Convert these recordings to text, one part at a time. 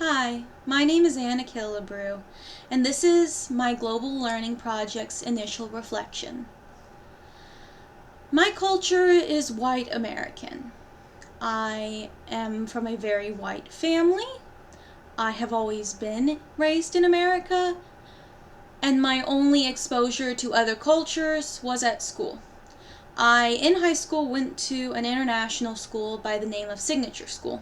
Hi, my name is Killebrew, and this is my Global Learning Project's initial reflection. My culture is white American. I am from a very white family. I have always been raised in America, and my only exposure to other cultures was at school. In high school, went to an international school by the name of Signature School.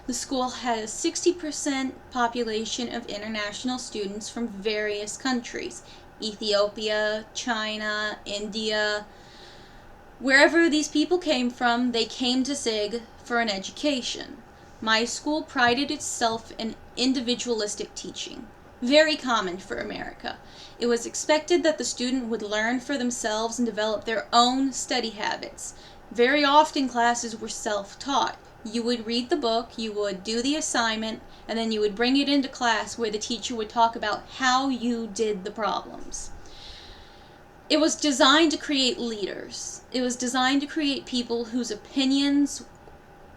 The school had a 60% population of international students from various countries: Ethiopia, China, India. Wherever these people came from, they came to SIG for an education. My school prided itself in individualistic teaching, very common for America. It was expected that the student would learn for themselves and develop their own study habits. Very often classes were self-taught. You would read the book, you would do the assignment, and then you would bring it into class where the teacher would talk about how you did the problems. It was designed to create leaders. It was designed to create people whose opinions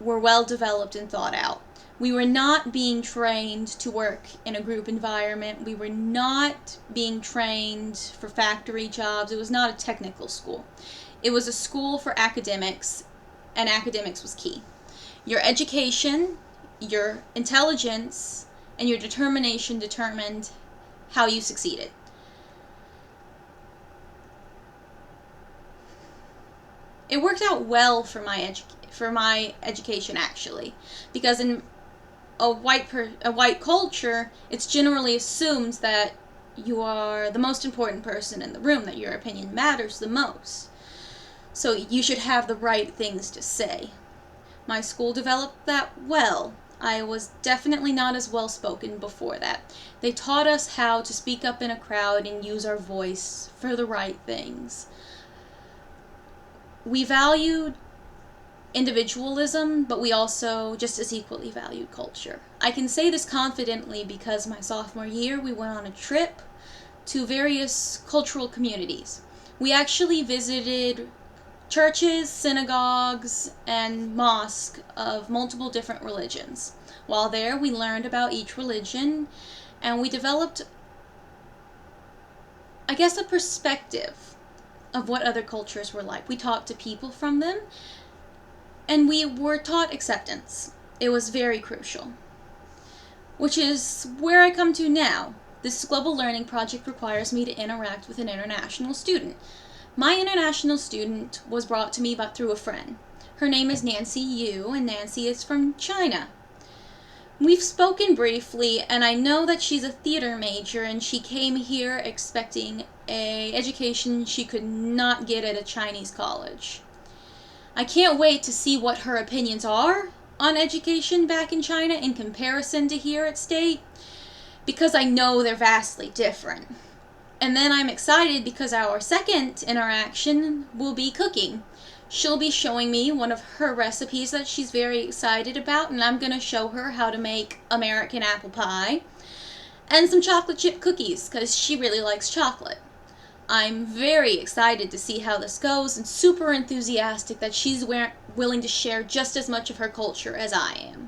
were well developed and thought out. We were not being trained to work in a group environment. We were not being trained for factory jobs. It was not a technical school. It was a school for academics, and academics was key. Your education, your intelligence, and your determination determined how you succeeded. It worked out well for my education, actually, because in a white culture, it's generally assumed that you are the most important person in the room, that your opinion matters the most. So you should have the right things to say. My school developed that well. I was definitely not as well spoken before that. They taught us how to speak up in a crowd and use our voice for the right things. We valued individualism, but we also just as equally valued culture. I can say this confidently because my sophomore year we went on a trip to various cultural communities. We actually visited churches, synagogues, and mosques of multiple different religions. While there, we learned about each religion, and we developed, I guess, a perspective of what other cultures were like. We talked to people from them, and we were taught acceptance. It was very crucial. Which is where I come to now. This global learning project requires me to interact with an international student. My international student was brought to me through a friend. Her name is Nancy Yu, and Nancy is from China. We've spoken briefly, and I know that she's a theater major, and she came here expecting an education she could not get at a Chinese college. I can't wait to see what her opinions are on education back in China in comparison to here at State, because I know they're vastly different. And then I'm excited because our second interaction will be cooking. She'll be showing me one of her recipes that she's very excited about, and I'm going to show her how to make American apple pie and some chocolate chip cookies because she really likes chocolate. I'm very excited to see how this goes and super enthusiastic that she's willing to share just as much of her culture as I am.